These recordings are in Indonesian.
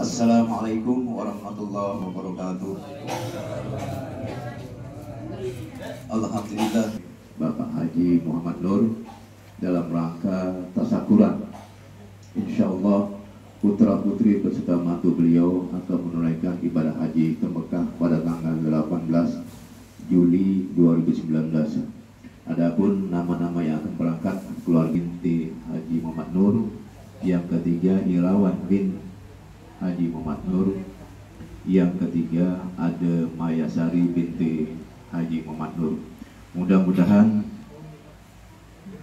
Assalamualaikum warahmatullahi wabarakatuh. Alhamdulillah, Bapak Haji Muhammad Nur dalam rangka tasakuran, insya Allah putra putri beserta mantu beliau akan menunaikan ibadah haji ke Mekah pada tanggal 18 Juli 2019. Adapun nama-nama yang akan berangkat, keluarga binti Haji Muhammad Nur, yang ketiga Irawan bin Haji Muhammad Nur, yang ketiga ada Mayasari binti Haji Muhammad Nur. Mudah-mudahan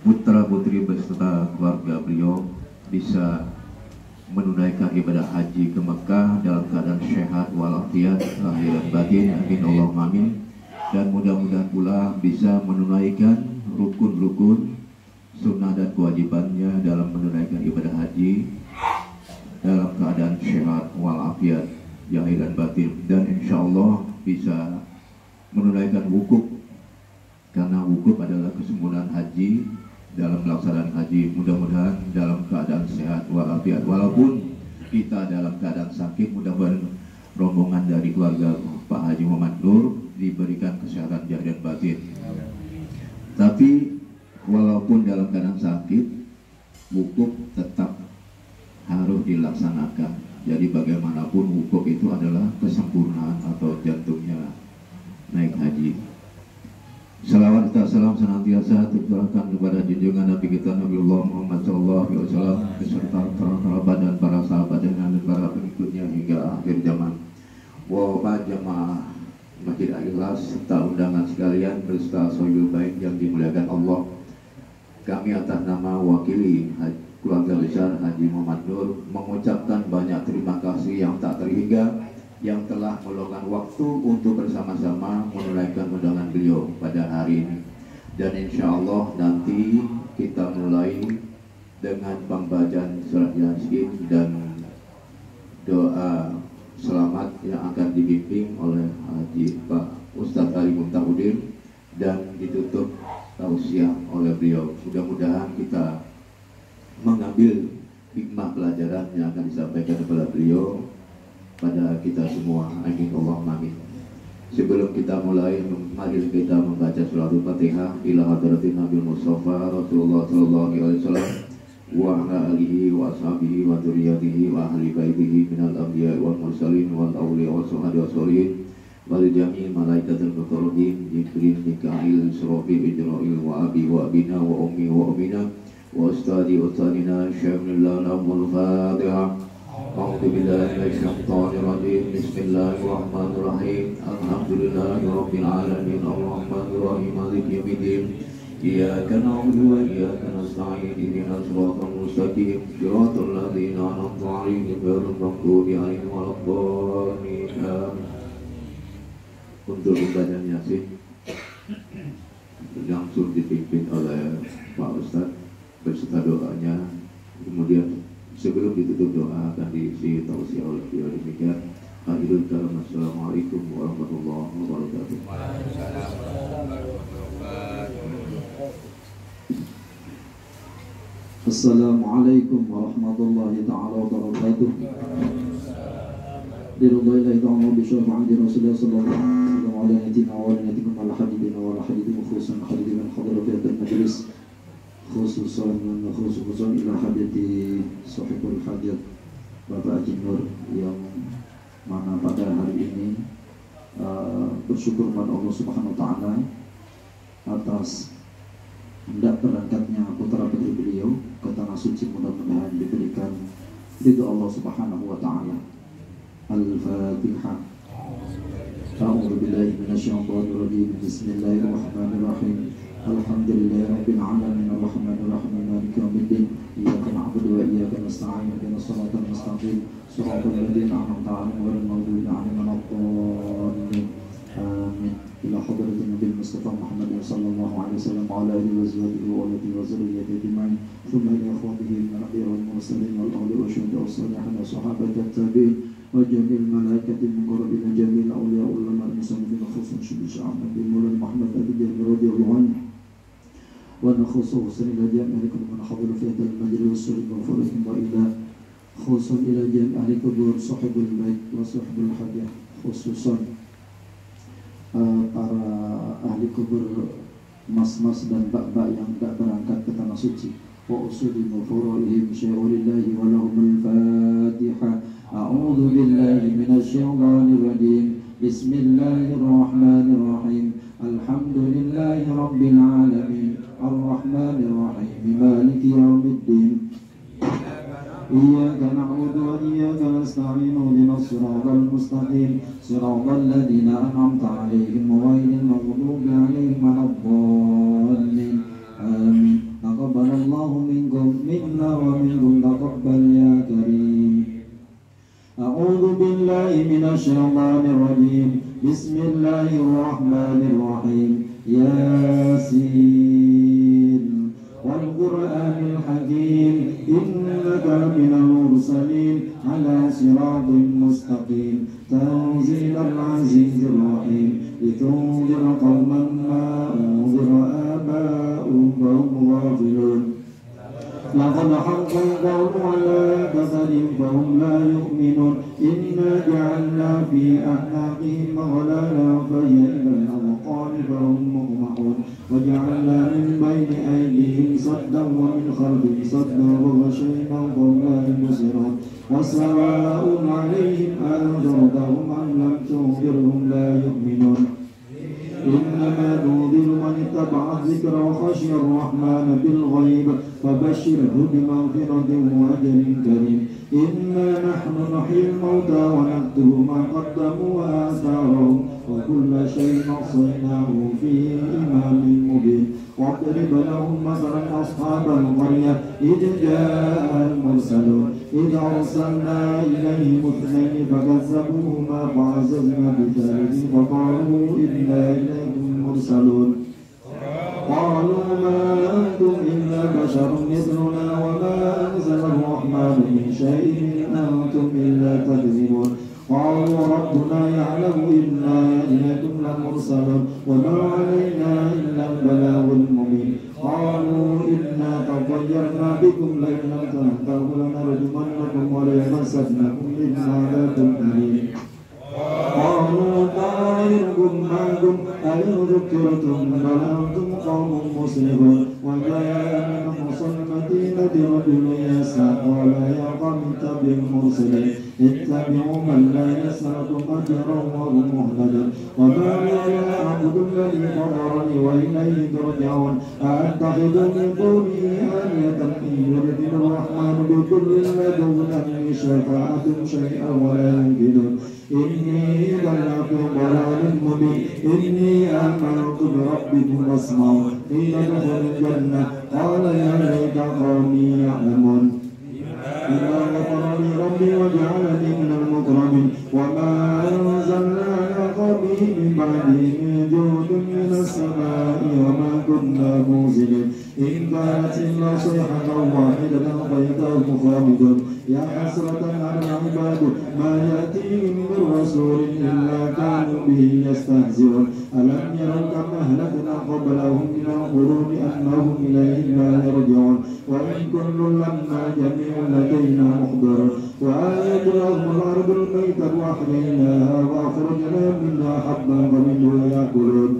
putra putri beserta keluarga beliau bisa menunaikan ibadah haji ke Mekah dalam keadaan sehat walafiat lahir dan batin, amin Allahumma amin. Dan mudah-mudahan pula bisa menunaikan rukun-rukun sunnah dan kewajibannya dalam menunaikan ibadah haji dalam keadaan sehat walafiat lahir dan batin, dan insya Allah bisa menunaikan wukuf, karena wukuf adalah kesempurnaan haji. Dalam pelaksanaan haji mudah-mudahan dalam keadaan sehat walafiat, walaupun kita dalam keadaan sakit, mudah-mudahan rombongan dari keluarga Pak Haji Muhammad Nur diberikan kesehatan zahir dan batin. Tapi walaupun dalam keadaan sakit, wukuf tetap harus dilaksanakan. Jadi bagaimanapun wukuf itu adalah kesempurnaan atau jantungnya naik haji. Salawat dan salam senantiasa tercurahkan kepada junjungan Nabi kita Nabiullah Muhammad SAW beserta para kerabat dan para sahabat dan para pengikutnya hingga akhir zaman. Wabah jamaah Masjid Al-Ikhlas serta undangan sekalian beserta Sohibul Bait yang dimuliakan Allah. Kami atas nama wakili keluarga besar Haji Muhammad Nur mengucapkan banyak terima kasih yang tak terhingga yang telah meluangkan waktu untuk bersama-sama menunaikan undangan beliau pada hari ini. Dan insya Allah nanti kita mulai dengan pembacaan surat Yasin dan doa selamat yang akan dibimbing oleh Haji Pak Ustadz Ali Muntahudin dan ditutup tausiah oleh beliau. Mudah-mudahan kita mengambil hikmah pelajaran yang akan disampaikan kepada beliau pada kita semua, amin Allahumma amin. Sebelum kita mulai, mari kita membaca suratul Fatihah ila hadratin Nabi Mustafa Rasulullah sallallahu alaihi wasallam wa ala alihi wa ashabihi wa dzurriyyatihi wa ahli baitihi minal anbiya'i wal mursalin wal awliya wa shuhada wa sholihin wal jami'il malaikatil muqarrabin Jibril, Mikail, Israfil, Israil wa abi wa abina wa ummi wa ummina wa ustadi wa ustadina syamillah lahumul Fatihah. A'udzu billahi minasyaitonir rajim. Bismillahirrahmanirrahim. Alhamdulillahirabbil alamin. Arrahmanir rahim. Maliki yaumiddin. Iyyaka na'budu wa iyyaka nasta'in. Ihdinas siratal mustaqim. Shiratal ladzina an'amta 'alaihim ghairil maghdubi 'alaihim waladdallin. Untuk pembacaan Yasin langsung dipimpin oleh Pak Ustadz beserta doanya. Kemudian sebelum ditutup doa akan diisi tausiah oleh beliau. Demikian. Hadirin karam, assalamualaikum warahmatullahi wabarakatuh. Assalamualaikum warahmatullahi ta'ala wabarakatuh. Lillahi ta'ala bisyafa'ati Rasulullah sallallahu alaihi wa ala nabiyyina wa ala nabiyina wa ala habibina wa ala habibina khususan hadirin hadratil majlis, khususan ila haditi sahibul hajat Bapak Haji Nur, yang mana pada hari ini bersyukur kepada Allah Subhanahu wa ta'ala atas hendak berangkatnya putra putri beliau ke tanah suci. Mudah-mudahan diberikan ridho Allah Subhanahu wa ta'ala. Al-Fatihah. A'udzu billahi minasyaitonir rajim. Bismillahirrahmanirrahim. Alhamdulillahirabbil alamin arrahmanir rahim maliki yaumiddin. Iyyaka na'budu wa iyyaka nasta'in. Ihdinas siratal mustaqim. Shiratal ladzina an'amta 'alaihim ghairil maghdubi 'alaihim waladdallin. Amin. Ila hadratin Nabi Mustafa Muhammad sallallahu alaihi wasallam wa ala alihi wa sahbihi wa alihi wa zurriyyatihi ajma'in. Thumma ila ikhwatihi min al-anbiya'i wal mursalin wal awliya'i wasyuhada'i was-salihin wa sahabati at-tabi'in wa jami'il malaikati al-muqarrabin wa jami'il awliya'i wal muslimin khususan syuhada Nabi Muhammad radhiyallahu anhu ونخصوصا إلى جميع من حضر في هذا المجلس وفرهم وإلى خصوصا إلى جميع kubur صاحب البيت وصاحب الحاجة خصوصا para ahli kubur mas-mas dan mbak-mbak yang tidak berangkat ke tanah suci. Wa usuli mufurihim syai'ulillahi wa lahumul fatihah. A'udhu billahi minasyaitanir rajim. Bismillahirrahmanirrahim. Alhamdulillahi rabbil alamin. Ar-rahmanir rahim. Maliki yaumiddin. إياك نعبد وإياك نستعين اهدنا الصراط المستقيم صراط الذين أنعمت عليهم غير المغضوب عليهم ولا الضالين آمين تقبل الله منكم منا ومنكم تقبل يا كريم أعوذ بالله من الشيطان الرجيم بسم الله الرحمن الرحيم ياسين والقرآن الحكيم إنك من المرسلين على صراط مستقيم تنزيل العزيز الرحيم لتنذر قوما ما أنذر آباؤهم فهم غافلون لقد حق القول على أكثرهم فهم لا يؤمنون إنا جعلنا في أعناقهم أغلالا فهي إلى الأذقان فهم مقمحون وجعلنا من بين أيديهم صدا ومن خلفهم صدا وغشيناهم فهم لا يبصرون وسواء عليهم أنذرتهم أم لم تنذرهم لا يؤمنون إنما ننذر من اتبع الذكر وخشي الرحمن بالغيب فبشره بمغفرة وأجر كريم إنا نحن نحيي الموتى ونكتب ما قدموا وآثارهم وكل شيء أحصيناه في إمام مبين واضرب لهم مثلا أصحاب القرية إذ جاء المرسلون إذ أرسلنا إليهم اثنين فكذبوهما فعززنا بثالث فقالوا إنا إليكم مرسلون قالوا ما أنتم إلا بشر مثلنا وما أنزل الرحمن من شيء إن أنتم إلا تكذبون قالوا ربنا يعلم إنا إليكم لمرسلون وما علينا إلا البلاغ المبين قالوا إنا تطيرنا بكم لئن لم تنتهوا لنرجمنكم وليمسنكم منا عذاب أليم قالوا طائركم معكم أئن ذكرتم بل أنتم قوم مسرفون وجاء من أقصى المدينة رجل يسعى قال يا قوم اتبعوا المرسلين اتبعوا من لا يسألكم أجرا وهم مهتدون وما لي لا أعبد الذي فطرني وإليه ترجعون أأتخذ من دونه آلهة إن يردني الرحمن بضر لا تغن عني شفاعتهم شيئا ولا ينقذون إني إذا لفي ضلال مبين إني آمنت بربكم فاسمعون قيل ادخلوا الجنة قال يا ليت قومي يعلمون بما غفر لي ربي وجعلني من المكرمين وما أنزلنا على قومه من بعده من جود من السماء وما كنا منزلين إن كانت إلا صيحة واحدة فإذا هم خامدون يا حسرة على العباد ما يأتيهم من رسول إلا كانوا به يستهزئون ألم يروا كم أهلكنا قبلهم من القرون أنهم إليهم لا يرجعون وإن كل لما جميع لدينا محضر وآية لهم الأرض الميتة وأحييناها وأخرجنا منها حبا فمنه يأكلون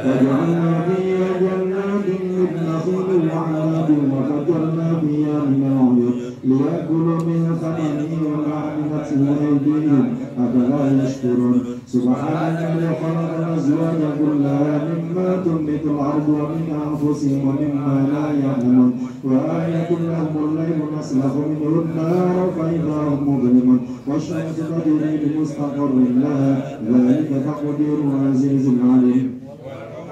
وجعلنا فيها جنات من نخيل وعناب وفجرنا فيها من العيون ليأكلوا من ثمره وما عملته أيديهم أفلا يشكرون سبحان الذي خلق الأزواج كلها مما تنبت الأرض ومن أنفسهم ومما لا يعلمون وآية لهم الليل نسلخ منه النهار فإذا هم مظلمون والشمس تجري لمستقر لها ذلك تقدير العزيز العليم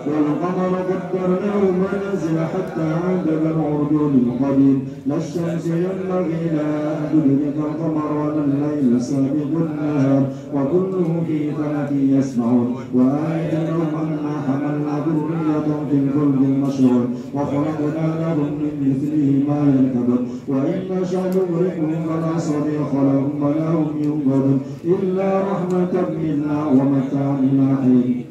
والقمر قدرناه منازل حتى عاد كالعرجون القديم لا الشمس ينبغي لها أن تدرك القمر ولا الليل سابق النهار وكله في فلك يسبحون وآية لهم أنا حملنا ذرية في الفلك المشحون وخلقنا لهم من مثله ما يركبون وإن نشأ نغرقهم فلا صريخ لهم ولا هم ينقذون إلا رحمة منا ومتاع إلى حين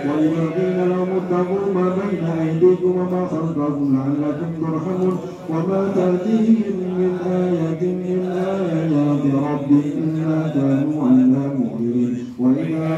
وإذا قيل لهم اتقوا ما بين أيديكم وما خلفكم لعلكم ترحمون وما تأتيهم من آية من آيات ربهم إلا كانوا عنها معرضين وإذا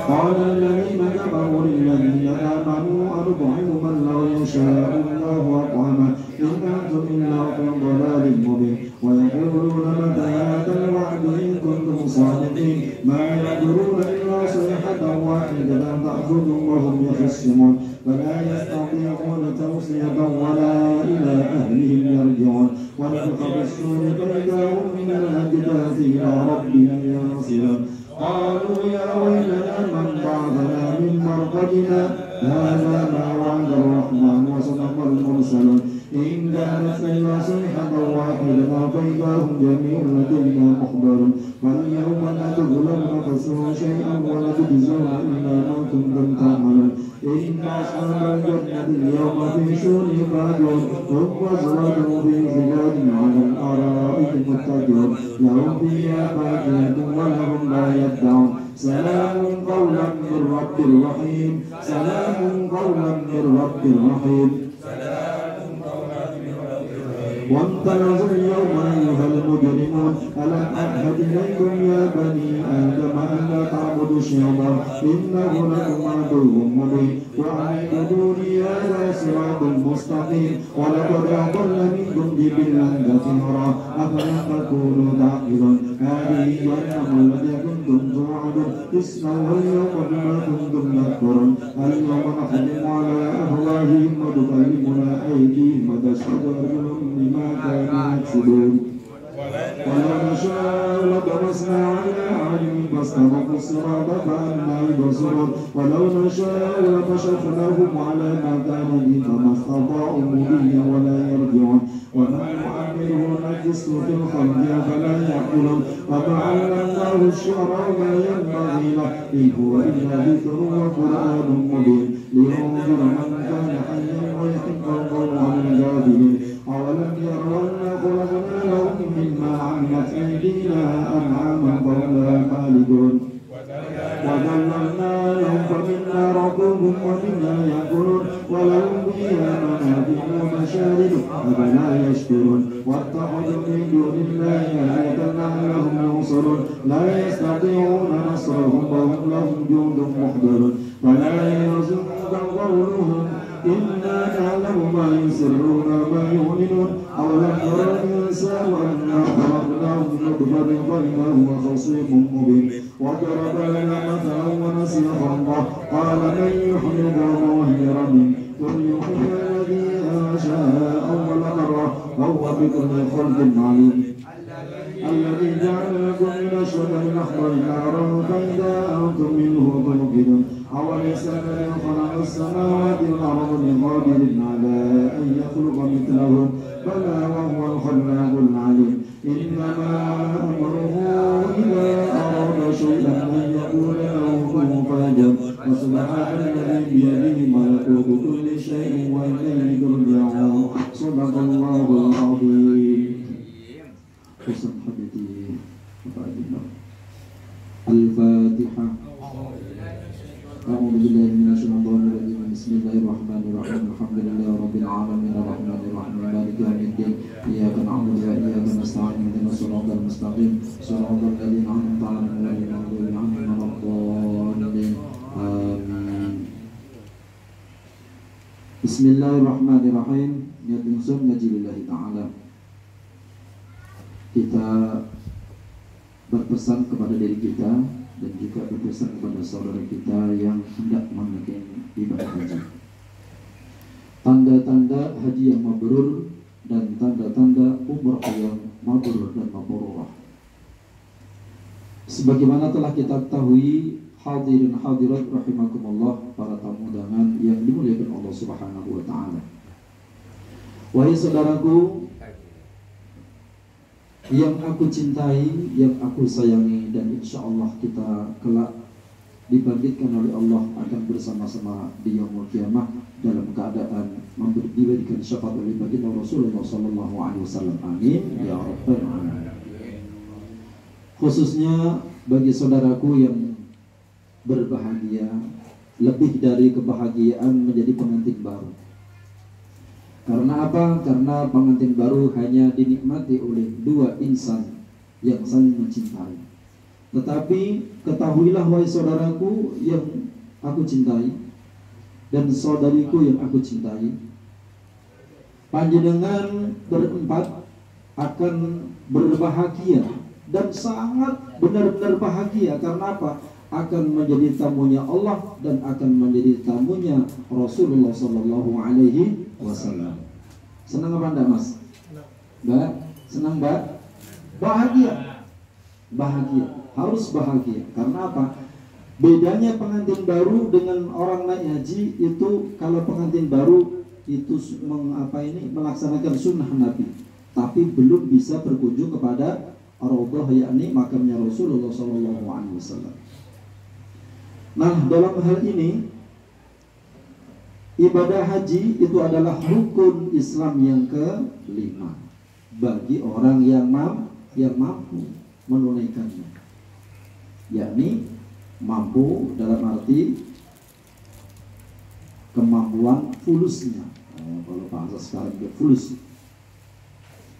قال الذين كفروا للذين آمنوا أنطعم من لو يشاء الله أطعمه إن أنتم إلا في ضلال مبين ويقولون متى هذا الوعد إن كنتم صادقين ما يقدرون إلا صيحة واحدة تأخذهم وهم يخصمون فلا يستطيعون توصية ولا إلى أهلهم يرجعون ونفخ بالصور فإذا هم من الأجداث إلى ربهم ينصرون قالوا يا ويلنا من بعثنا من مرقدنا هذا ما وعد الرحمن وصدق المرسلون إن كانت إلا صيحة واحدة فإذا هم جميع لدينا محضرون فاليوم لا تظلم نفس شيئا ولا تجزون إلا ما كنتم تعملون إن أصحاب الجنة اليوم في شؤون فاجرون هم وأزواجهم في ظلال على الأرائك متكئون لهم فيها فاكهة ولهم ما يدعون سلام قولا من رب رحيم سلام قولا من رب رحيم وامتازوا اليوم أيها المجرمون ألم أعهد إليكم يا بني آدم ألا تعبدوا الشيطان إنه لكم عدو مبين وأن اعبدوني هذا صراط مستقيم ولقد أضل منكم جبلا كثيرا أفلا تكونوا تعقلون هذه جهنم التي كنتم توعدون اصلوها اليوم بما كنتم تكفرون اليوم نختم على أفواههم وتكلمنا أيديهم وتشهد أرجلهم بما كانوا يكسبون ولو نشاء لطمسنا على أعينهم فاستبقوا الصراط فأنى يبصرون ولو نشاء لكشفناهم على مكانهم فما استطاعوا مضيا ولا يرجعون وما نعمره نجسه في الخلق فلا يعقلون وما علمناه الشعر وما ينبغي له إن هو إلا ذكر وقرآن مبين لينذر من كان حيا ويحق القول عن الكافرين أولم يروا أنا خلقنا لهم مما عملت أيدينا أنعاما فهم لها خالدون وذللنا لهم فمنا ركوبهم ومنا يأكلون ولهم فيها منافع ومشارب أفلا يشكرون واتخذوا من دون الله آلهة لعلهم ينصرون لا يستطيعون نصرهم وهم لهم جند محضرون فلا يحزنك قولهم إنا نعلم ما يسرون وما يعلنون أولم يرى الإنسان أنا خلقناه من نطفة فإذا هو خصيم مبين وضرب لنا مثلا ونسي خلقه قال من يحيي العظام وهي رميم قل يحيي الذي أنشأها أول مرة وهو بكل خلق عليم الذي جعل لكم من الشجر الأخضر نارا فإذا أنتم منه توقدون أوليس الذي خلق السماوات والأرض بقادر على أن يخلق مثلهم بلى وهو الخلاق العليم إنما أمره إذا أراد شيئا أن يقول له كن فيكون وسبحان الذي بيده ملكوت كل شيء وإليه ترجعون صدق الله العظيم. حسن حديثي الفاتحة. أعوذ بالله من الشيطان الرجيم بسم الله الرحمن الرحيم الحمد لله رب العالمين الرحمن الرحيم مالك يوم الدين إياك نعبد وإياك نستعين اهدنا الصراط المستقيم صراط الذين أنعمت عليهم غير المغضوب عليهم ولا الضالين آمين. بسم الله الرحمن الرحيم. Niat insur ngaji lillahi ta'ala. Kita berpesan kepada diri kita dan juga berpesan kepada saudara kita yang hendak menunaikan ibadah haji. Tanda-tanda haji yang mabrur dan tanda-tanda umrah yang mabrur dan mabrurah. Sebagaimana telah kita ketahui, hadirin hadirat rahimakumullah, para tamu undangan yang dimuliakan Allah Subhanahu wa taala. Wahai saudaraku yang aku cintai, yang aku sayangi, dan insya Allah kita kelak dibangkitkan oleh Allah akan bersama-sama di yaumul kiamah dalam keadaan diberikan syafaat oleh baginda Rasulullah SAW. Amin ya rabbal alamin. Khususnya bagi saudaraku yang berbahagia, lebih dari kebahagiaan menjadi pengantin baru. Karena apa? Karena pengantin baru hanya dinikmati oleh dua insan yang saling mencintai. Tetapi ketahuilah wahai saudaraku yang aku cintai dan saudariku yang aku cintai, panjenengan berempat akan berbahagia dan sangat benar-benar bahagia. Karena apa? Akan menjadi tamunya Allah dan akan menjadi tamunya Rasulullah Sallallahu Alaihi Wasallam. Senang apa enggak, Mas? Mbak, senang Mbak? Bahagia, bahagia, harus bahagia. Karena apa? Bedanya pengantin baru dengan orang naik haji itu, kalau pengantin baru itu melaksanakan sunnah Nabi, tapi belum bisa berkunjung kepada Raudhah, yakni makamnya Rasulullah Sallallahu Alaihi Wasallam. Nah, dalam hal ini ibadah haji itu adalah rukun Islam yang kelima bagi orang yang mampu menunaikannya, yakni mampu dalam arti kemampuan fulusnya. Kalau bahasa sekarang itu fulus,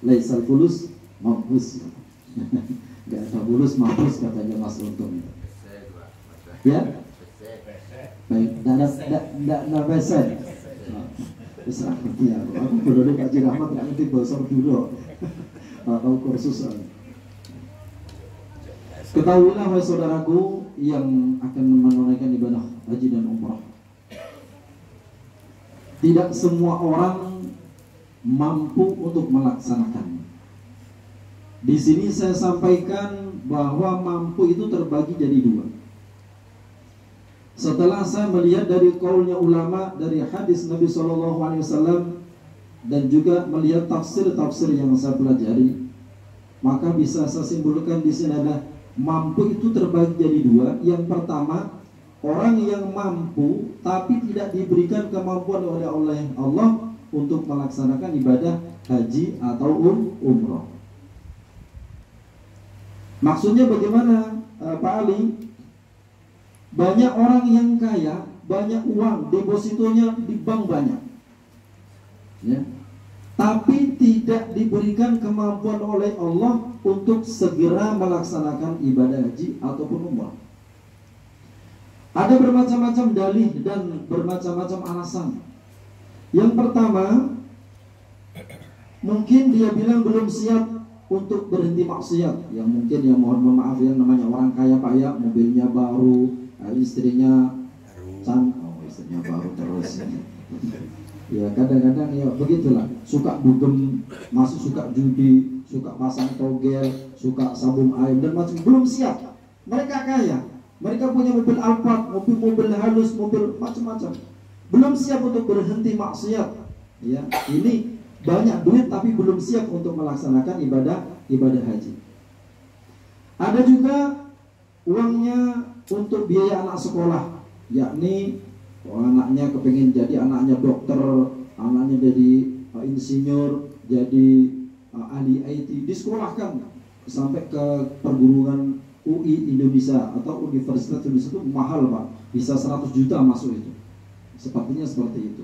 laisal fulus mampus. Gak ada fulus mampus katanya Mas Untung itu. Ya, baik, tidak beser. Terus ya, aku benar-benar Pak Haji Rahmat nggak ngerti bahasa dulu, tahu kursus. Ketahuilah wahai saudaraku yang akan menunaikan ibadah haji dan umrah, tidak semua orang mampu untuk melaksanakannya. Di sini saya sampaikan bahwa mampu itu terbagi jadi dua. Setelah saya melihat dari kaulnya ulama, dari hadis Nabi SAW, dan juga melihat tafsir-tafsir yang saya pelajari, maka bisa saya simpulkan di sini adalah mampu itu terbagi jadi dua. Yang pertama, orang yang mampu tapi tidak diberikan kemampuan oleh Allah untuk melaksanakan ibadah haji atau umrah. Maksudnya bagaimana, Pak Ali? Banyak orang yang kaya, banyak uang, depositonya di bank banyak, ya, tapi tidak diberikan kemampuan oleh Allah untuk segera melaksanakan ibadah haji ataupun umrah. Ada bermacam-macam dalih dan bermacam-macam alasan. Yang pertama, mungkin dia bilang belum siap untuk berhenti maksiat. Yang mungkin, yang mohon maaf, yang namanya orang kaya Pak ya, mobilnya baru, istrinya istrinya baru terus. Ya kadang-kadang ya begitulah, suka dugem, masuk suka judi, suka pasang togel, suka sabung ayam dan macam, belum siap. Mereka kaya, mereka punya mobil Alphard, mobil halus, mobil macam-macam, belum siap untuk berhenti maksiat. Ya, ini banyak duit tapi belum siap untuk melaksanakan ibadah haji. Ada juga uangnya untuk biaya anak sekolah, yakni anaknya kepingin jadi anaknya dokter, anaknya jadi insinyur, jadi ahli IT, disekolahkan sampai ke perguruan UI Indonesia atau Universitas Indonesia. Itu mahal Pak, bisa 100 juta masuk itu, sepertinya seperti itu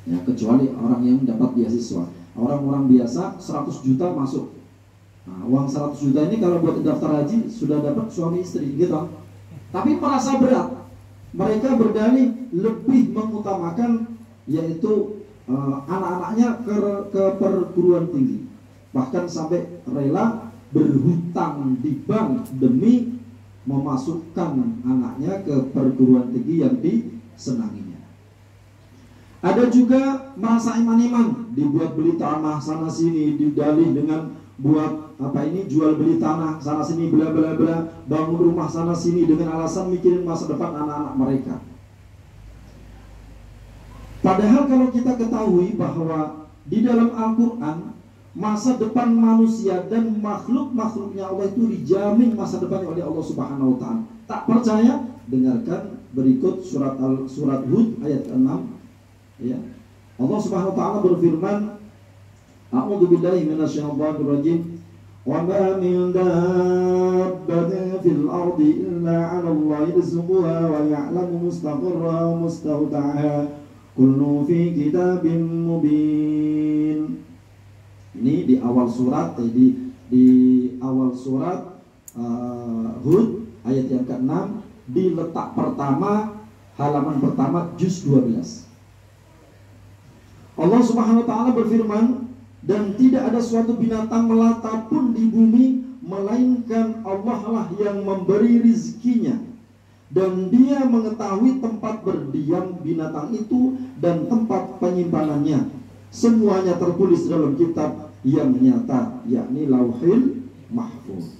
ya, kecuali orang yang dapat beasiswa. Orang-orang biasa 100 juta masuk. Nah, uang 100 juta ini kalau buat daftar haji sudah dapat suami istri gitu. Tapi merasa berat. Mereka berdalih lebih mengutamakan yaitu anak-anaknya ke perguruan tinggi. Bahkan sampai rela berhutang di bank demi memasukkan anaknya ke perguruan tinggi yang disenanginya. Ada juga merasa iman-iman, dibuat beli tanah sana sini, didalih dengan buat jual beli tanah sana sini, bla bla bla, bangun rumah sana sini dengan alasan mikirin masa depan anak-anak mereka. Padahal kalau kita ketahui bahwa di dalam Al-Quran masa depan manusia dan makhluk-makhluknya Allah itu dijamin masa depannya oleh Allah Subhanahu wa Ta'ala. Tak percaya? Dengarkan berikut surat Hud ayat 6. Ya. Allah Subhanahu wa Ta'ala berfirman, A'udzu billahi minasyaitonir rajim. وما من دابة في الأرض إلا على الله رزقها ويعلم مستقرها ومستودعها كل في كتاب مبين. Ini di awal surat, di awal surat Hud ayat yang ke-6, di letak pertama, halaman pertama, juz 12. Allah Subhanahu wa taala berfirman, dan tidak ada suatu binatang melata pun di bumi melainkan Allah lah yang memberi rizkinya, dan Dia mengetahui tempat berdiam binatang itu dan tempat penyimpanannya. Semuanya tertulis dalam kitab yang nyata, yakni Lauhil Mahfuz.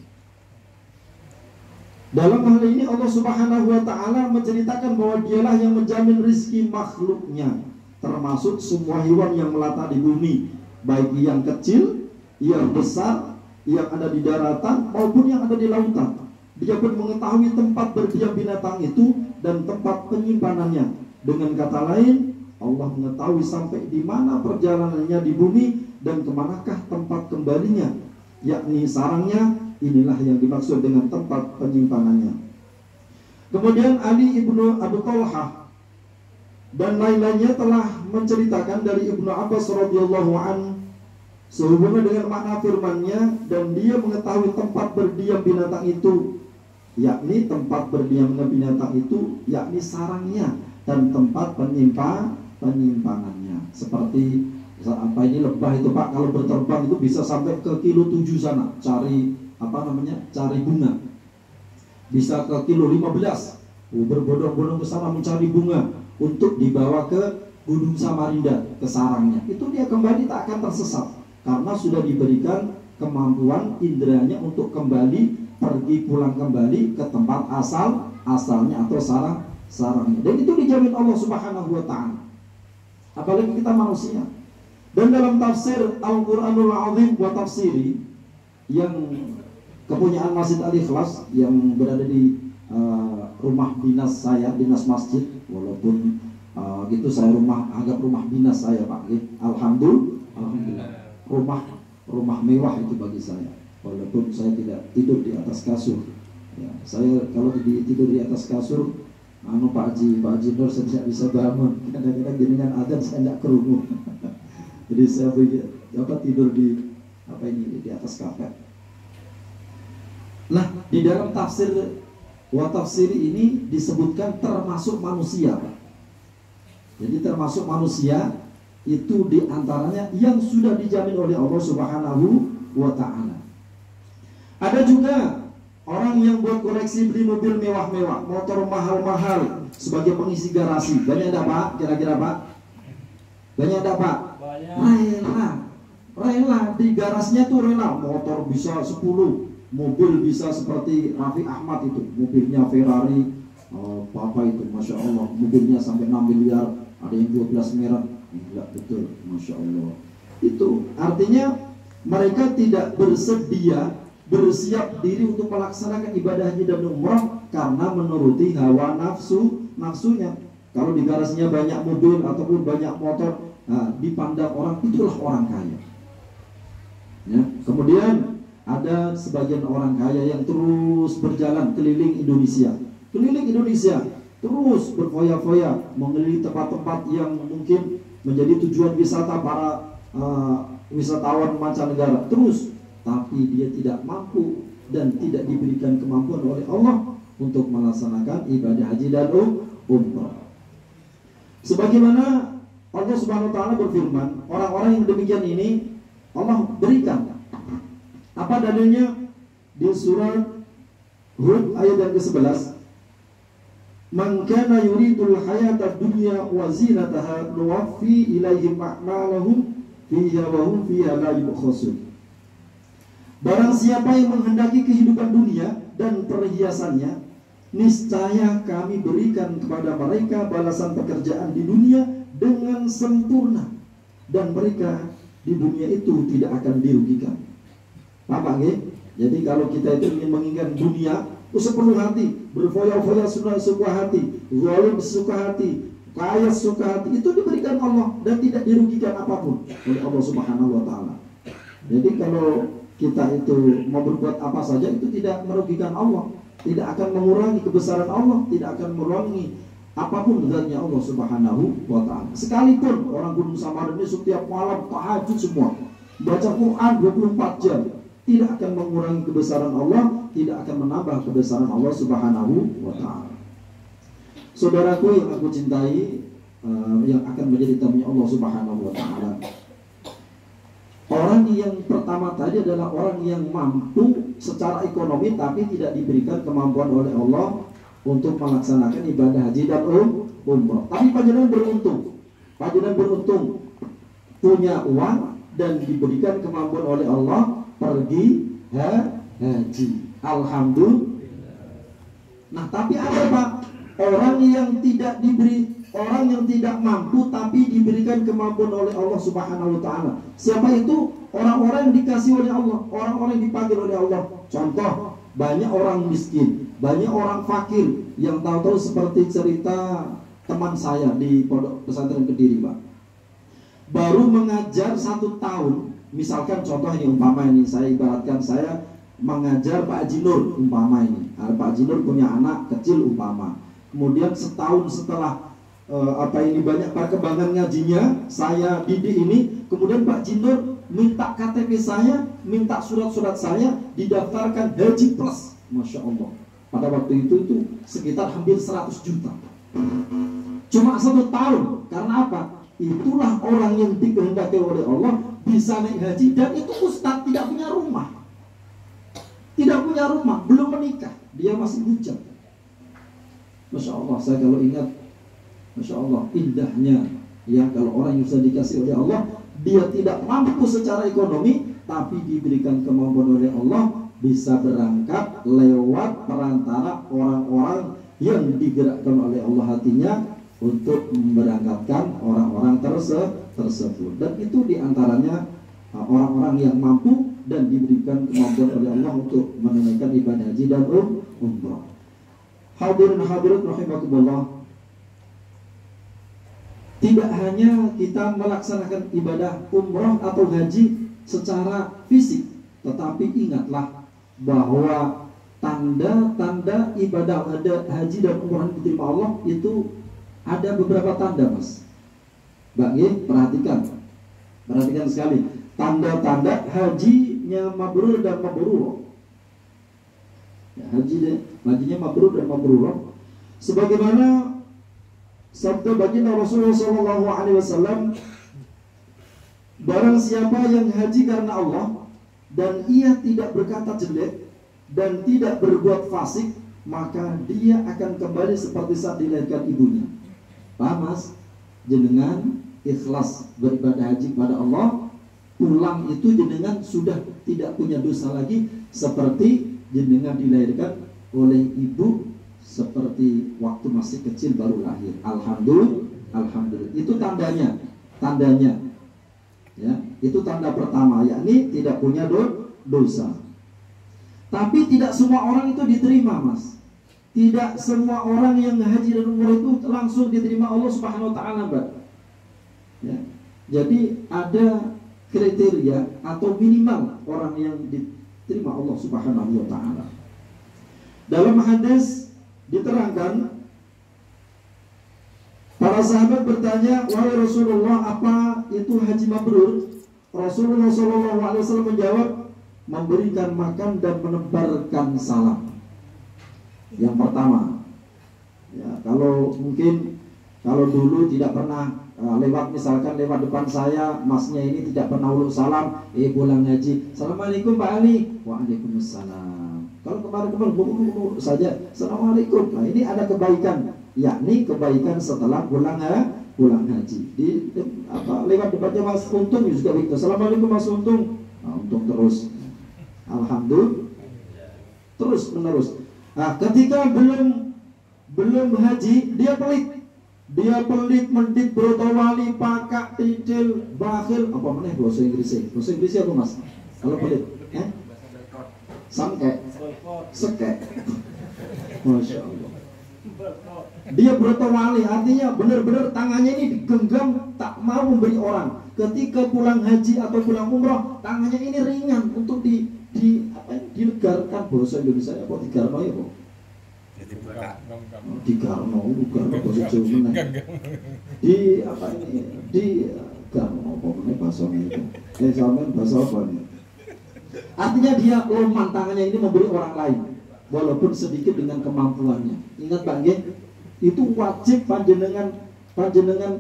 Dalam hal ini Allah Subhanahu wa taala menceritakan bahwa Dialah yang menjamin rizki makhluknya, termasuk semua hewan yang melata di bumi, baik yang kecil, yang besar, yang ada di daratan maupun yang ada di lautan. Dia pun mengetahui tempat berdiam binatang itu dan tempat penyimpanannya. Dengan kata lain, Allah mengetahui sampai di mana perjalanannya di bumi dan kemanakah tempat kembalinya, yakni sarangnya. Inilah yang dimaksud dengan tempat penyimpanannya. Kemudian Ali ibnu Abu Talhah dan lain-lainnya telah menceritakan dari Ibnu Abbas radhiyallahu anhu sehubungan dengan makna firman-Nya, dan dia mengetahui tempat berdiam binatang itu, yakni tempat berdiam binatang itu yakni sarangnya dan tempat penyimpanannya. Seperti apa ini lebah itu Pak, kalau berterbang itu bisa sampai ke kilo 7 sana cari cari bunga, bisa ke kilo 15 berbondong-bondong ke sana mencari bunga untuk dibawa ke Gunung Samarinda, ke sarangnya. Itu dia kembali tak akan tersesat karena sudah diberikan kemampuan inderanya untuk kembali pergi pulang kembali ke tempat asalnya atau sarangnya. Dan itu dijamin Allah Subhanahu wa taala. Apalagi kita manusia. Dan dalam tafsir Al-Qur'anul Azim wa tafsiri yang kepunyaan Masjid Al-Ikhlas yang berada di rumah dinas saya, dinas masjid, walaupun gitu saya anggap rumah dinas saya Pak, alhamdulillah rumah mewah itu bagi saya, walaupun saya tidak tidur di atas kasur ya. Saya kalau tidur di atas kasur Pak Haji Nur saya tidak bisa bangun, kadang-kadang jenengan adzan saya tidak kerungu. Jadi saya tidur di di atas kapet. Nah, di dalam tafsir wa tafsiri ini disebutkan termasuk manusia, Pak. Jadi termasuk manusia itu diantaranya yang sudah dijamin oleh Allah Subhanahu wa taala. Ada juga orang yang buat koleksi beli mobil mewah-mewah, motor mahal-mahal sebagai pengisi garasi. Banyak ada Pak? Kira-kira Pak? Banyak ada Pak? Rela di garasinya tuh rela, motor bisa 10, mobil bisa seperti Raffi Ahmad itu, mobilnya Ferrari, Papa itu, Masya Allah, mobilnya sampai 6 miliar, ada yang 12 merek, gila betul, Masya Allah. Itu artinya mereka tidak bersiap diri untuk melaksanakan ibadah haji dan umrah karena menuruti hawa nafsunya. Kalau di garasinya banyak mobil ataupun banyak motor, dipandang orang itulah orang kaya. Ya, kemudian ada sebagian orang kaya yang terus berjalan keliling Indonesia, terus berfoya-foya mengelilingi tempat-tempat yang mungkin menjadi tujuan wisata para wisatawan mancanegara, terus, tapi dia tidak mampu dan tidak diberikan kemampuan oleh Allah untuk melaksanakan ibadah haji dan umrah. Sebagaimana Allah Subhanahu wa taala berfirman, orang-orang yang demikian ini Allah berikan. Apa dalilnya? Di surat Hud ayat yang ke-11. Man kana yuridul hayata dunya wa zinataha nuwaffi ilaihim a'malahum fiha wa hum fiha la yubkhasun. Barang siapa yang menghendaki kehidupan dunia dan perhiasannya, niscaya kami berikan kepada mereka balasan pekerjaan di dunia dengan sempurna, dan mereka di dunia itu tidak akan dirugikan. Apa nggih? Jadi kalau kita itu ingin menginginkan dunia, sepenuh hati, berfoya-foya suka hati, zalim suka hati, kaya suka hati, itu diberikan Allah dan tidak dirugikan apapun oleh Allah Subhanahu wa taala. Jadi kalau kita itu mau berbuat apa saja itu tidak merugikan Allah, tidak akan mengurangi kebesaran Allah, tidak akan mengurangi apapun zatnya Allah Subhanahu wa ta'ala. Sekalipun orang Gunung Samarinda ini setiap malam tahajud semua, baca Quran 24 jam, tidak akan mengurangi kebesaran Allah, tidak akan menambah kebesaran Allah Subhanahu wa ta'ala. Saudaraku yang aku cintai, yang akan menjadi tamunya Allah Subhanahu wa ta'ala, orang yang pertama tadi adalah orang yang mampu secara ekonomi tapi tidak diberikan kemampuan oleh Allah untuk melaksanakan ibadah haji dan umrah. Tapi panjenengan beruntung punya uang dan diberikan kemampuan oleh Allah pergi haji. Alhamdulillah. Nah, tapi ada Pak, orang yang tidak mampu tapi diberikan kemampuan oleh Allah Subhanahu wa ta'ala. Siapa itu? Orang-orang yang dikasih oleh Allah, orang-orang yang dipanggil oleh Allah. Contoh, banyak orang miskin, banyak orang fakir yang tahu-tahu seperti cerita teman saya di Pondok Pesantren Kediri, Pak. Baru mengajar 1 tahun, misalkan contoh ini umpama ini, saya ibaratkan saya mengajar Pak Haji Nur umpama ini. Pak Haji Nur punya anak kecil umpama. Kemudian setahun setelah banyak perkembangan ngajinya, saya didik ini, kemudian Pak Haji Nur minta KTP saya, minta surat-surat saya didaftarkan Haji Plus. Masya Allah, pada waktu itu sekitar hampir 100 juta. Cuma 1 tahun. Karena apa? Itulah orang yang dikehendaki oleh Allah bisa naik haji. Dan itu ustadz tidak punya rumah, belum menikah, dia masih bujang. Masya Allah, saya kalau ingat, Masya Allah, indahnya ya kalau orang yang sudah dikasih oleh Allah, dia tidak mampu secara ekonomi tapi diberikan kemampuan oleh Allah, bisa berangkat lewat perantara orang-orang yang digerakkan oleh Allah hatinya untuk memberangkatkan orang-orang tersebut. Dan itu diantaranya orang-orang yang mampu dan diberikan kemampuan oleh Allah untuk menunaikan ibadah haji dan umrah. Hadirin hadirat rahimakumullah, tidak hanya kita melaksanakan ibadah umrah atau haji secara fisik, tetapi ingatlah bahwa tanda-tanda ibadah haji dan umrah yang diterima Allah itu ada beberapa tanda, Mas. Mbak, perhatikan sekali tanda-tanda hajinya mabrur dan mabrur. Ya, hajinya mabrur dan mabrur. Sebagaimana sabda baginda Rasulullah SAW, barang siapa yang haji karena Allah dan ia tidak berkata jelek dan tidak berbuat fasik, maka dia akan kembali seperti saat dilahirkan ibunya. Paham, Mas? Jenengan ikhlas beribadah haji kepada Allah, pulang itu jenengan sudah tidak punya dosa lagi, seperti jenengan dilahirkan oleh ibu seperti waktu masih kecil baru lahir. Alhamdulillah. Itu tandanya. Ya, itu tanda pertama, yakni tidak punya dosa. Tapi tidak semua orang itu diterima, Mas. Tidak semua orang yang haji dan umrah itu langsung diterima Allah Subhanahu wa ta'ala, Mbak. Ya. Jadi ada kriteria atau minimal orang yang diterima Allah Subhanahu wa ta'ala. Dalam hadis diterangkan, para sahabat bertanya, wahai Rasulullah, apa itu haji mabrur? Rasulullah SAW menjawab, memberikan makan dan menebarkan salam. Yang pertama, ya, kalau dulu tidak pernah lewat, misalkan lewat depan saya, masnya ini tidak pernah uluk salam, pulang haji, assalamualaikum Pak Ali, waalaikumsalam. Kalau kemarin saja, assalamualaikum. Nah, ini ada kebaikan, yakni kebaikan setelah pulang haji. Lewat depannya Mas Untung juga begitu, assalamualaikum Mas Untung. Nah, Untung terus, alhamdulillah, terus menerus. Nah, ketika belum haji, dia pelit, mendit, brotowali, pakak, tidil, bakhil, apa mana bahasa Inggrisnya? Bahasa Inggrisnya apa, Mas? Kalau pelit, sangke, sekek, Masya Allah. Dia brotowali, artinya benar-benar tangannya ini digenggam, tak mau memberi orang. ketika pulang haji atau pulang umroh, tangannya ini ringan untuk dilegarkan. Bahasa Indonesia apa digarno ya, Pak? Digarno, bukan bahasa Jawa meneh. Di apa ini? Di garno apa meneh bahasanya itu? Sampean bahasa apa nih? Artinya dia loman, tangannya ini memberi orang lain walaupun sedikit dengan kemampuannya. Ingat Pak nggih, itu wajib panjenengan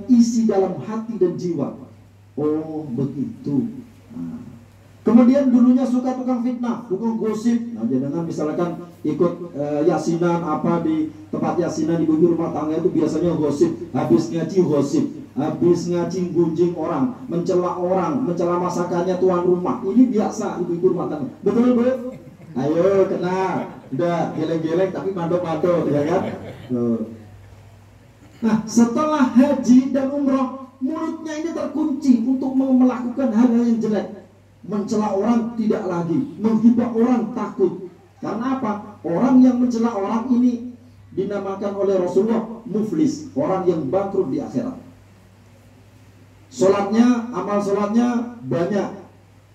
isi dalam hati dan jiwa. Oh begitu. Nah. Kemudian dulunya suka tukang fitnah, tukang gosip. Nah, jangan misalkan ikut yasinan apa di tempat yasinan di rumah tangga itu biasanya gosip. Habis ngaji gosip, habis ngaji gunjing orang, mencela masakannya tuan rumah. Ini biasa ibu-ibu rumah tangga. Betul Bu? Ayo kena, udah geleng-geleng tapi mandok-mandok, ya kan? Nah, setelah haji dan umroh, mulutnya ini terkunci untuk melakukan hal-hal yang jelek. Mencela orang tidak lagi, menghibah orang takut. Karena apa? Orang yang mencela orang ini dinamakan oleh Rasulullah muflis, orang yang bangkrut di akhirat. Sholatnya, amal sholatnya banyak,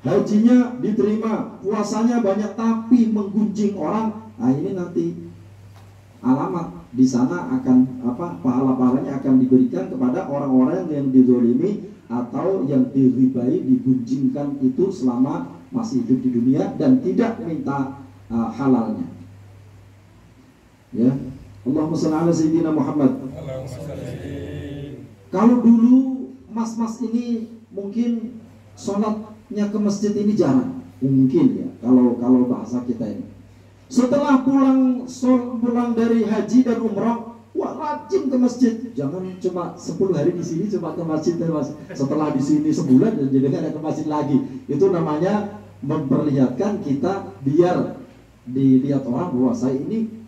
hajinya diterima, puasanya banyak, tapi menggunjing orang. Nah ini nanti alamat di sana akan pahala-pahalanya akan diberikan kepada orang-orang yang dizolimi atau yang diribai, digunjingkan itu selama masih hidup di dunia dan tidak minta halalnya. Ya, Allahumma shalli ala sayyidina Muhammad. Kalau dulu mas-mas ini mungkin sholatnya ke masjid ini jarang, mungkin ya kalau bahasa kita ini. Setelah pulang dari haji dan umrah, wah rajin ke masjid. Jangan cuma 10 hari di sini cuma ke masjid Mas. Setelah di sini sebulan dan jadi ada ke masjid lagi. Itu namanya memperlihatkan kita biar dilihat orang bahwa saya ini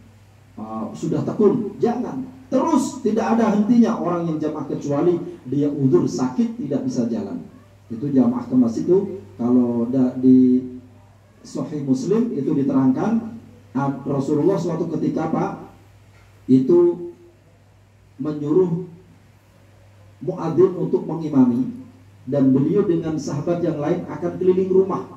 sudah tekun. Jangan. Terus tidak ada hentinya orang yang jamaah kecuali dia udzur sakit tidak bisa jalan. Itu jamaah ke masjid itu kalau di Sahih Muslim itu diterangkan Rasulullah suatu ketika itu menyuruh muadzin untuk mengimami dan beliau dengan sahabat yang lain akan keliling rumah.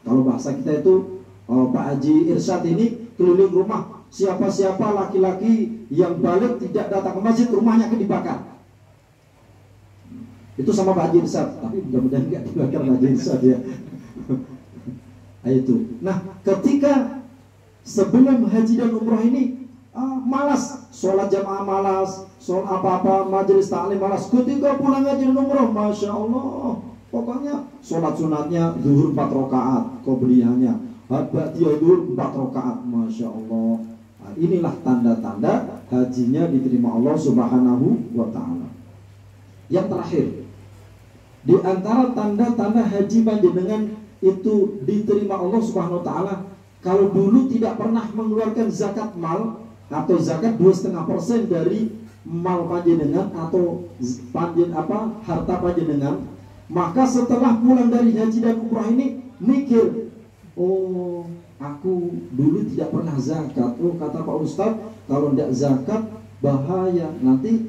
Kalau bahasa kita itu Pak Haji Irsyad ini keliling rumah, siapa-siapa laki-laki yang balik tidak datang ke masjid rumahnya akan dibakar. Itu sama Pak Haji Irsyad, tapi mudah-mudahan nggak dibakar Pak Haji Irsyad ya. Itu. Nah, ketika sebelum haji dan umroh ini malas, sholat jamaah malas, sholat apa-apa, majelis taklim malas. Ketika pulang haji dan umroh, masya Allah, pokoknya sholat sunatnya zuhur 4 rakaat, qobliyahnya, ba'diyah zuhur 4 rakaat, masya Allah. Nah, inilah tanda-tanda hajinya diterima Allah Subhanahu wa Ta'ala. Yang terakhir, di antara tanda-tanda haji panjenengan itu diterima Allah Subhanahu wa Ta'ala, kalau dulu tidak pernah mengeluarkan zakat mal atau zakat 2,5% dari mal panjenengan atau harta panjenengan, maka setelah pulang dari haji dan umrah ini mikir, oh aku dulu tidak pernah zakat. Oh kata Pak Ustadz, kalau tidak zakat bahaya, nanti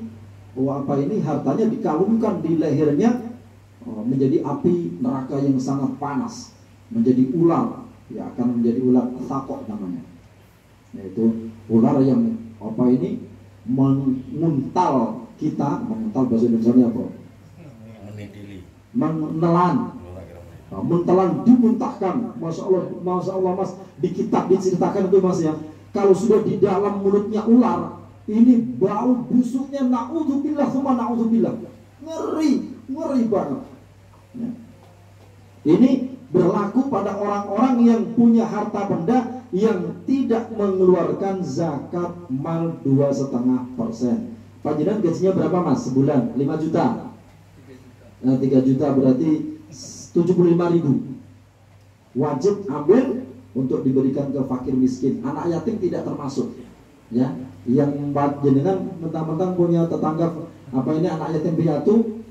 ini hartanya dikalungkan di lehernya menjadi api neraka yang sangat panas, menjadi ular. Ya akan menjadi ular takok namanya, yaitu ular yang menguntal kita. Menguntal bahasa Indonesia apa? Menelan, mentelan, dimuntahkan. Masya Allah Mas, di kitab diceritakan itu Mas ya, kalau sudah di dalam mulutnya ular, ini bau busuknya naudzubillah summa naudzubillah, ngeri banget ya. Ini berlaku pada orang-orang yang punya harta benda yang tidak mengeluarkan zakat mal 2,5%. Panjenengan gajinya berapa Mas sebulan? 5 juta. Nah, 3 juta berarti 75.000. Wajib ambil untuk diberikan ke fakir miskin. Anak yatim tidak termasuk. Ya, yang panjenengan mentang-mentang punya tetangga anak yatim piatu,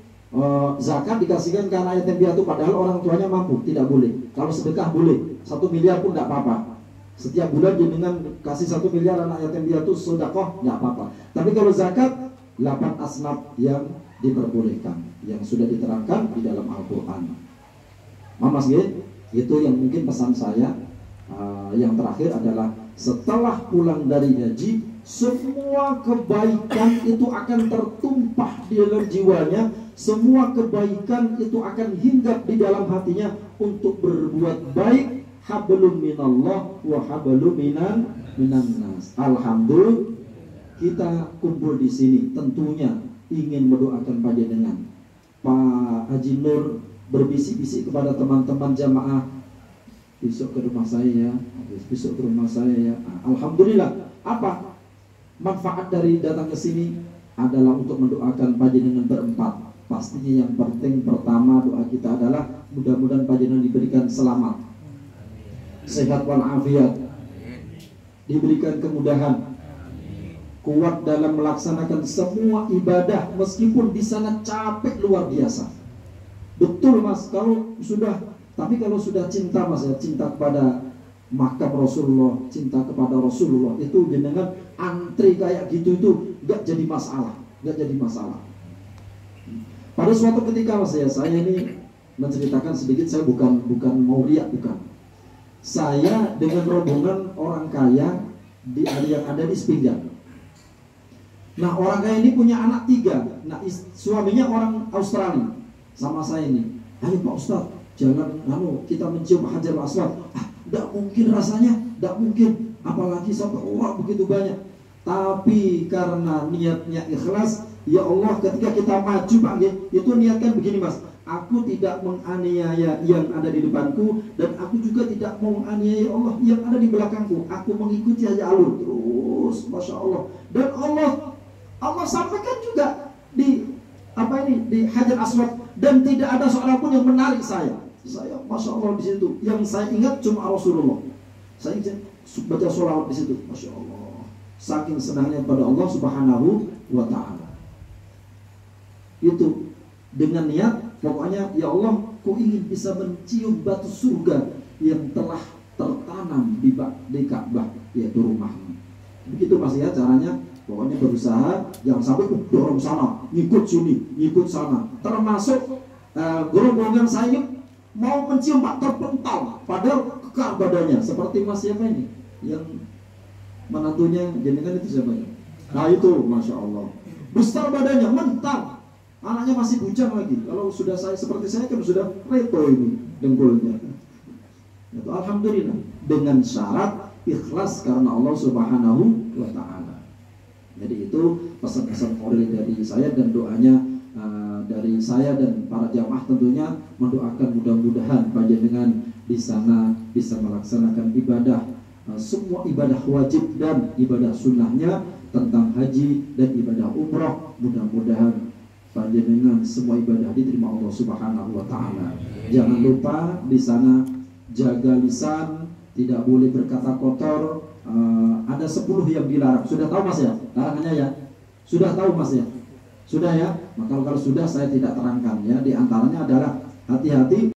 zakat dikasihkan ke anak yatim piatu padahal orang tuanya mampu, tidak boleh. Kalau sedekah boleh, 1 miliar pun tidak apa-apa. Setiap bulan jenengan kasih 1 miliar anak yatim piatu sedekah, tidak apa-apa. Tapi kalau zakat 8 asnaf yang diperbolehkan, yang sudah diterangkan di dalam Al-Quran. Mas itu yang mungkin pesan saya. Yang terakhir adalah setelah pulang dari haji, semua kebaikan itu akan tertumpah di dalam jiwanya, semua kebaikan itu akan hinggap di dalam hatinya untuk berbuat baik. Hablum minallah wa hablum minan nas. Alhamdulillah kita kumpul di sini tentunya ingin mendoakan panjenengan. Pak Haji Nur berbisik-bisik kepada teman-teman jamaah, besok ke rumah saya ya, besok ke rumah saya ya. Alhamdulillah, apa manfaat dari datang ke sini adalah untuk mendoakan panjenengan berempat. Pastinya yang penting pertama doa kita adalah mudah-mudahan panjenengan diberikan selamat, sehat walafiat, diberikan kemudahan, kuat dalam melaksanakan semua ibadah meskipun di sana capek luar biasa. Betul Mas, tapi kalau sudah cinta Mas ya, cinta kepada makam Rasulullah, cinta kepada Rasulullah, itu jenengan antri kayak gitu itu gak jadi masalah, Pada suatu ketika Mas ya, saya ini menceritakan sedikit, saya bukan mau riak, bukan. Saya dengan rombongan orang kaya yang ada di Sepinggan. Nah orang kaya ini punya anak 3. Nah suaminya orang Australia. Sama saya ini, ayo Pak Ustadz, jangan kita mencium Hajar Aswad. Tidak mungkin rasanya, tidak mungkin, apalagi sampai orang begitu banyak. Tapi karena niatnya ikhlas, ya Allah, ketika kita maju Pak, itu niatkan begini Mas, aku tidak menganiaya yang ada di depanku, dan aku juga tidak mau menganiaya Allah yang ada di belakangku. Aku mengikuti aja alur terus, Masya Allah. Dan Allah sampaikan juga di Hajar Aswad, dan tidak ada seorang pun yang menarik saya. Masya Allah di situ. Yang saya ingat cuma Rasulullah. Saya baca sholawat di situ. Masya Allah. Saking senangnya pada Allah Subhanahu wa Ta'ala. Itu dengan niat, pokoknya ya Allah, ku ingin bisa mencium batu surga yang telah tertanam di Ka'bah, yaitu rumahmu. Begitu Mas ya caranya. Pokoknya berusaha jangan sampai dorong sana, ngikut sini, ngikut sana. Termasuk gerombongan saya mau mencium Pak terpental, padahal kekar badannya. Seperti Mas siapa ini? Yang menantunya jenengan itu siapa ya? Nah itu Masya Allah, besar badannya, mental. Anaknya masih bujang lagi. Kalau sudah seperti saya kan sudah reto ini dengkulnya. Itu alhamdulillah dengan syarat ikhlas karena Allah Subhanahu wa Ta'ala. Jadi itu pesan-pesan moral dari saya, dan doanya dari saya dan para jamaah tentunya mendoakan mudah-mudahan panjenengan di sana bisa melaksanakan ibadah, semua ibadah wajib dan ibadah sunnahnya tentang haji dan ibadah umrah. Mudah-mudahan panjenengan semua ibadah diterima Allah Subhanahu wa Ta'ala. Jangan lupa di sana jaga lisan, tidak boleh berkata kotor. Ada 10 yang dilarang. Sudah tahu Mas ya larangannya ya? Sudah tahu Mas ya? Sudah ya? Maka kalau sudah saya tidak terangkan ya. Di antaranya adalah hati-hati